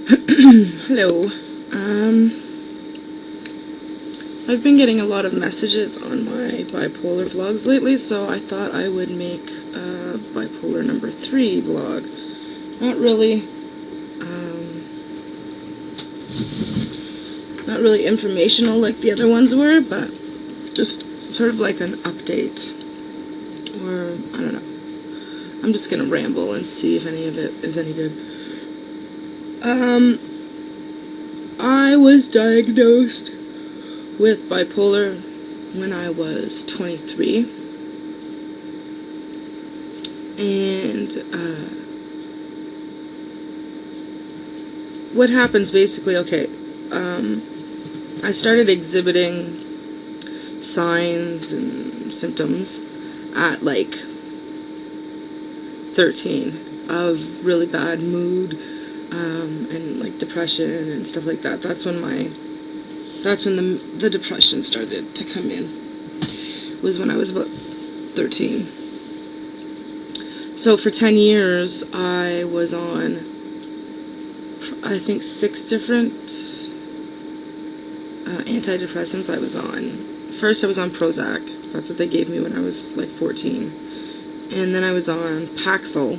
Hello. I've been getting a lot of messages on my bipolar vlogs lately, so I thought I would make a bipolar number 3 vlog. Not really informational like the other ones were, but just sort of like an update. Or, I don't know. I'm just gonna ramble and see if any of it is any good. I was diagnosed with bipolar when I was 23, and what happens basically, I started exhibiting signs and symptoms at like 13 of really bad mood and like depression and stuff like that. That's when the depression started to come in. Was when I was about 13. So for 10 years I was on, I think, 6 different antidepressants I was on. First I was on Prozac. That's what they gave me when I was like 14. And then I was on Paxil.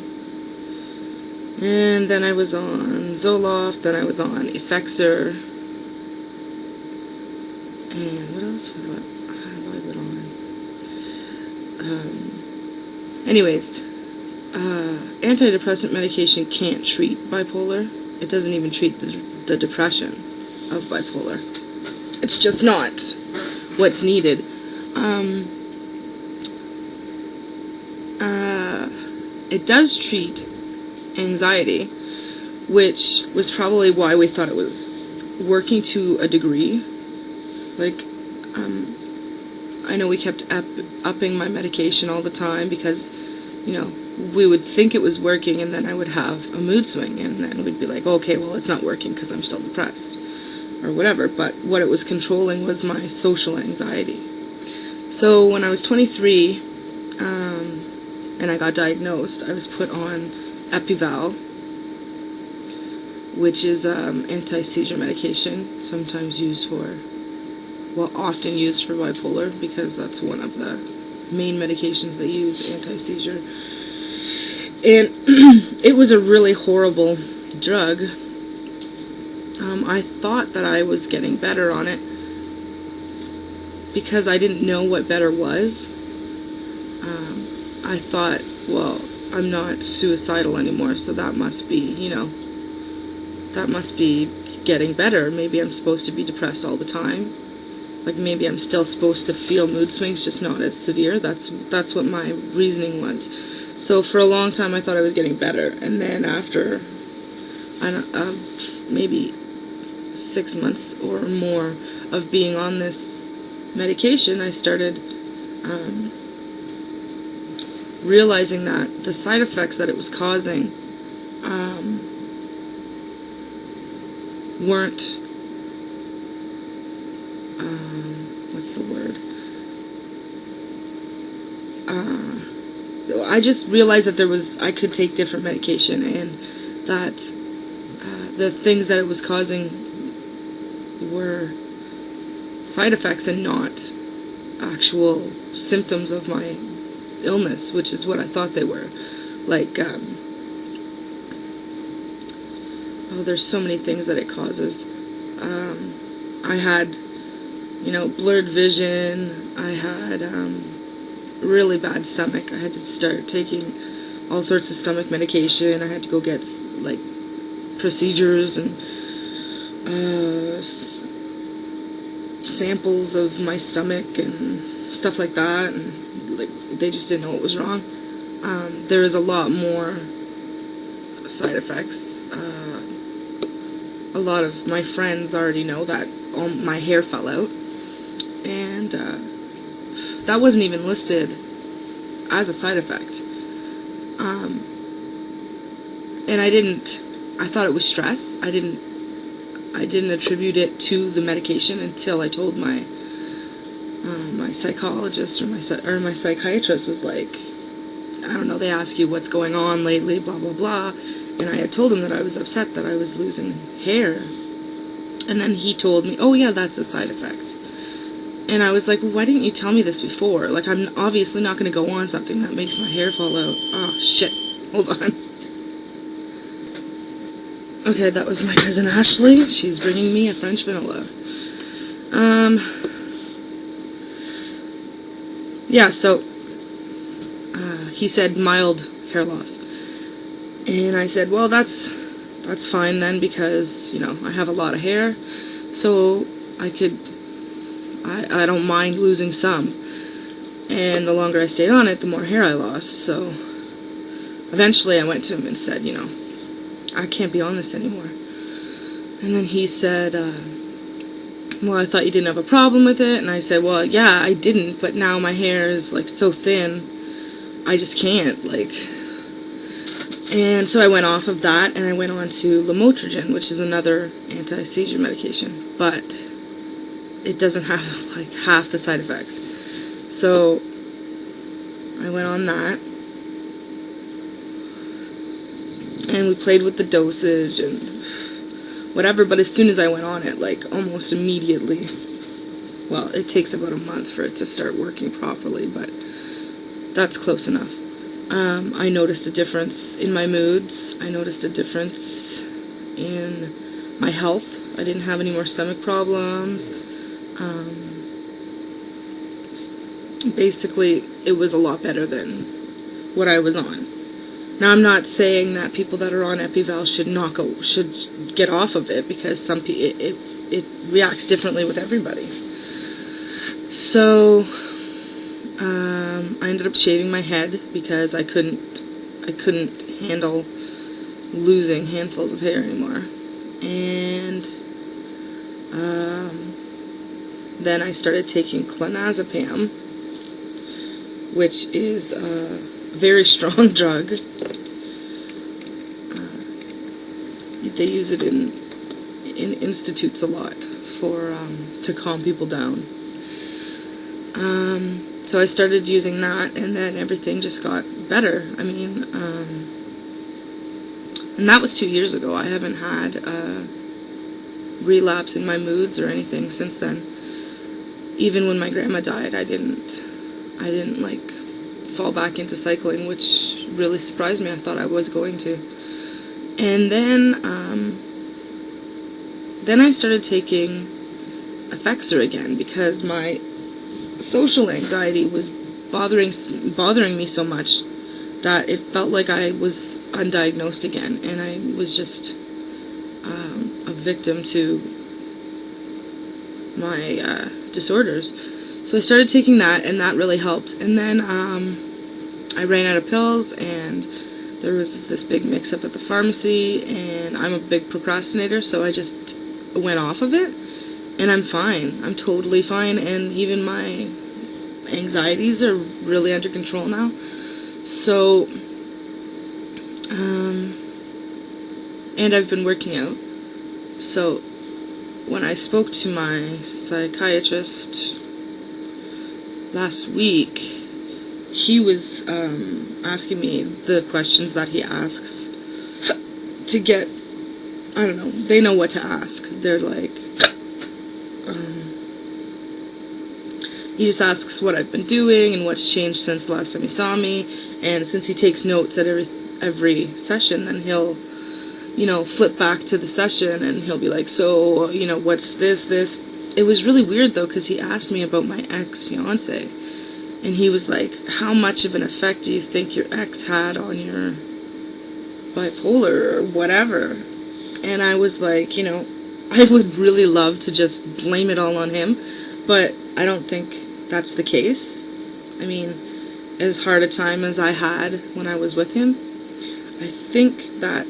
And then I was on Zoloft. Then I was on Effexor. And what else have I been on? Anyways, antidepressant medication can't treat bipolar. It doesn't even treat the depression of bipolar. It's just not what's needed. It does treat anxiety, which was probably why we thought it was working to a degree. Like, I know we kept upping my medication all the time because, we would think it was working, and then I would have a mood swing, and then we'd be like, okay, well, it's not working because I'm still depressed, or whatever. But what it was controlling was my social anxiety. So when I was 23, and I got diagnosed, I was put on Epival, which is anti-seizure medication, often used for bipolar, because that's one of the main medications they use, anti-seizure. And it was a really horrible drug. I thought that I was getting better on it because I didn't know what better was. I thought, well, I'm not suicidal anymore, so that must be, getting better. Maybe I'm supposed to be depressed all the time. Like, maybe I'm still supposed to feel mood swings, just not as severe. That's what my reasoning was. So for a long time I thought I was getting better, and then after maybe 6 months or more of being on this medication, I started realizing that the side effects that it was causing weren't, what's the word? I just realized that I could take different medication, and that the things that it was causing were side effects and not actual symptoms of my illness, which is what I thought they were. Like, there's so many things that it causes. I had, blurred vision. I had really bad stomach. I had to start taking all sorts of stomach medication. I had to go get like procedures and samples of my stomach and stuff like that, and like they just didn't know what was wrong. There is a lot more side effects. A lot of my friends already know that my hair fell out, and that wasn't even listed as a side effect. And I thought it was stress. I didn't attribute it to the medication until I told my psychologist or my psychiatrist. Was like, I don't know, they ask you what's going on lately, blah blah blah, And I had told him that I was upset that I was losing hair. And then he told me, oh yeah, that's a side effect. And I was like, well, why didn't you tell me this before? Like, I'm obviously not going to go on something that makes my hair fall out. Oh, shit. Hold on. Okay, that was my cousin Ashley. She's bringing me a French vanilla. Yeah, so he said mild hair loss. And I said, well, that's fine then, because, you know, I have a lot of hair, so I don't mind losing some. And the longer I stayed on it, the more hair I lost. So eventually I went to him and said, you know, I can't be on this anymore. And then he said, well, I thought you didn't have a problem with it. And I said, well, yeah, I didn't, but now my hair is like so thin, I just can't, like. And so I went off of that, and I went on to lamotrigine, which is another anti-seizure medication, but it doesn't have like half the side effects. So I went on that, and we played with the dosage and whatever, but as soon as I went on it, like almost immediately, well, it takes about a month for it to start working properly, but that's close enough. I noticed a difference in my moods. I noticed a difference in my health. I didn't have any more stomach problems. Basically, it was a lot better than what I was on. Now, I'm not saying that people that are on Epival should get off of it, because it reacts differently with everybody. So I ended up shaving my head because I couldn't handle losing handfuls of hair anymore. And then I started taking clonazepam, which is a very strong drug. They use it in institutes a lot for to calm people down. So I started using that, and then everything just got better. I mean, and that was 2 years ago. I haven't had a relapse in my moods or anything since then. Even when my grandma died, I didn't like fall back into cycling, which really surprised me. I thought I was going to. And then I started taking Effexor again, because my social anxiety was bothering me so much that it felt like I was undiagnosed again, and I was just a victim to my disorders. So I started taking that, and that really helped. And then I ran out of pills, and there was this big mix-up at the pharmacy, and I'm a big procrastinator, so I just went off of it, and I'm fine. I'm totally fine, and even my anxieties are really under control now. So, and I've been working out. So, when I spoke to my psychiatrist last week, he was asking me the questions that he asks to get, I don't know, they know what to ask. They're like, he just asks what I've been doing and what's changed since the last time he saw me. And since he takes notes at every session, then he'll, you know, flip back to the session and he'll be like, so, you know, what's this? It was really weird though, because he asked me about my ex-fiance. And he was like, how much of an effect do you think your ex had on your bipolar or whatever? And I was like, you know, I would really love to just blame it all on him, but I don't think that's the case. I mean, as hard a time as I had when I was with him, I think that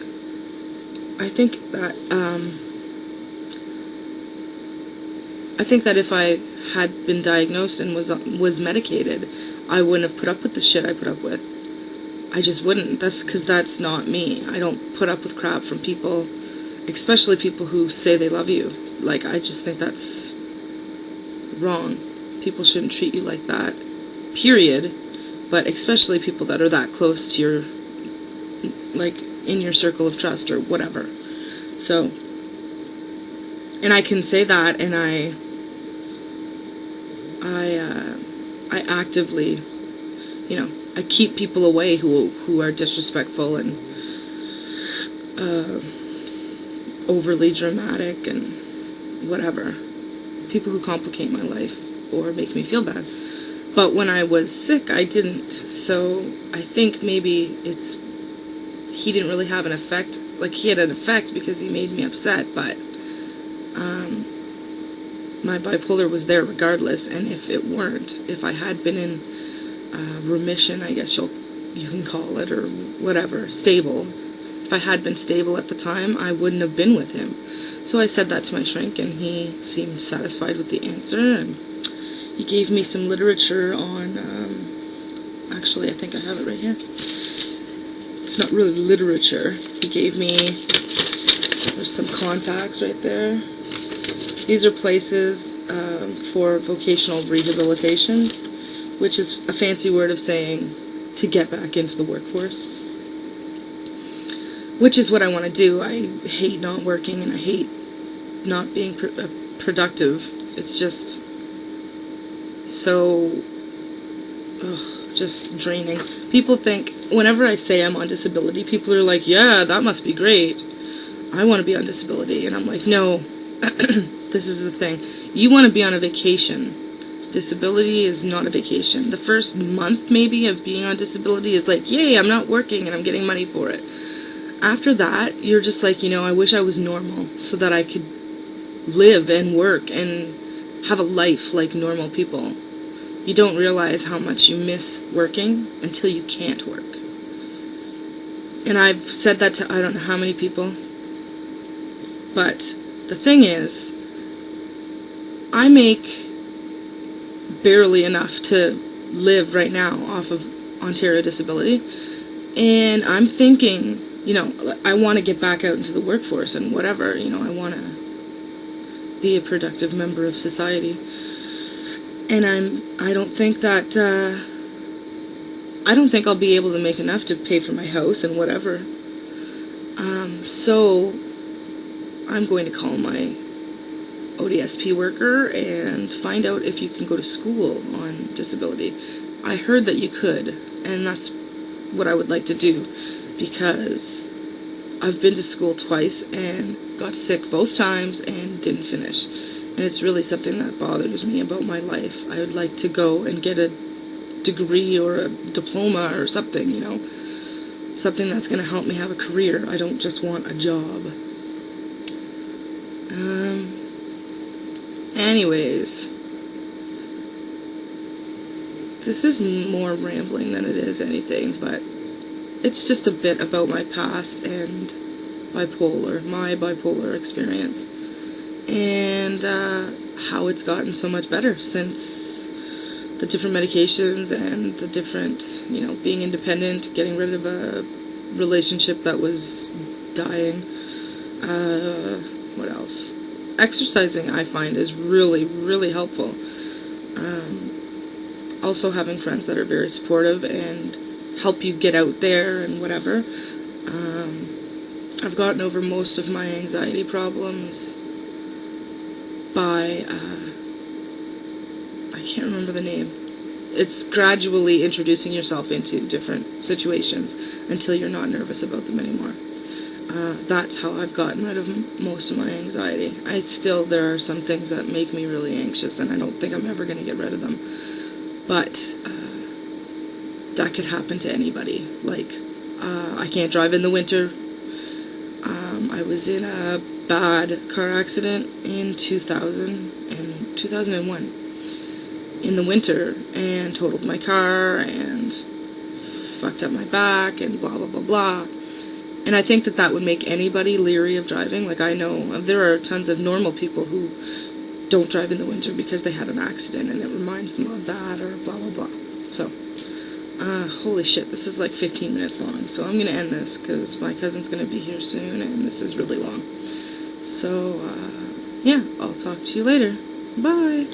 if I had been diagnosed and was medicated, I wouldn't have put up with the shit I put up with. I just wouldn't. That's because that's not me. I don't put up with crap from people, especially people who say they love you. Like, I just think that's wrong. People shouldn't treat you like that, period. But especially people that are that close to your, like, in your circle of trust or whatever. So, and I can say that, and I actively, I keep people away who are disrespectful and overly dramatic and whatever. People who complicate my life or make me feel bad. But when I was sick, I didn't. So I think maybe he didn't really have an effect. Like, he had an effect because he made me upset, but my bipolar was there regardless. And if I had been in remission, I guess you can call it, or whatever, stable. If I had been stable at the time, I wouldn't have been with him. So I said that to my shrink, and he seemed satisfied with the answer, and he gave me some literature on, actually, I think I have it right here. It's not really literature. He gave me, there's some contacts right there. These are places for vocational rehabilitation, which is a fancy word of saying to get back into the workforce. Which is what I want to do. I hate not working, and I hate not being productive. It's just so, just draining. People think, whenever I say I'm on disability, people are like, yeah, that must be great. I want to be on disability. And I'm like, no, this is the thing. You want to be on a vacation. Disability is not a vacation. The first month, maybe, of being on disability is like, yay, I'm not working and I'm getting money for it. After that, you're just like, I wish I was normal so that I could live and work and have a life like normal people. You don't realize how much you miss working until you can't work. And I've said that to I don't know how many people. But the thing is, I make barely enough to live right now off of Ontario disability. And I'm thinking, I want to get back out into the workforce and whatever, I want to be a productive member of society. And I don't think I'll be able to make enough to pay for my house and whatever. So I'm going to call my ODSP worker and find out if you can go to school on disability. I heard that you could, and that's what I would like to do, because I've been to school twice and got sick both times and didn't finish. And it's really something that bothers me about my life. I would like to go and get a degree or a diploma or something, something that's going to help me have a career. I don't just want a job. Anyways, this is more rambling than it is anything, but it's just a bit about my past and my bipolar experience, and how it's gotten so much better since the different medications and the different, being independent, getting rid of a relationship that was dying. What else? Exercising, I find, is really, really helpful. Also having friends that are very supportive and help you get out there and whatever. I've gotten over most of my anxiety problems by, I can't remember the name. It's gradually introducing yourself into different situations until you're not nervous about them anymore. That's how I've gotten rid of most of my anxiety. There are some things that make me really anxious, and I don't think I'm ever going to get rid of them. But that could happen to anybody. Like, I can't drive in the winter. I was in a bad car accident in 2001 in the winter, and totaled my car and fucked up my back and blah blah blah blah. And I think that would make anybody leery of driving. Like, I know there are tons of normal people who don't drive in the winter because they had an accident and it reminds them of that, or blah blah blah. So holy shit, this is like 15 minutes long, so I'm going to end this because my cousin's going to be here soon and this is really long. So, yeah, I'll talk to you later. Bye!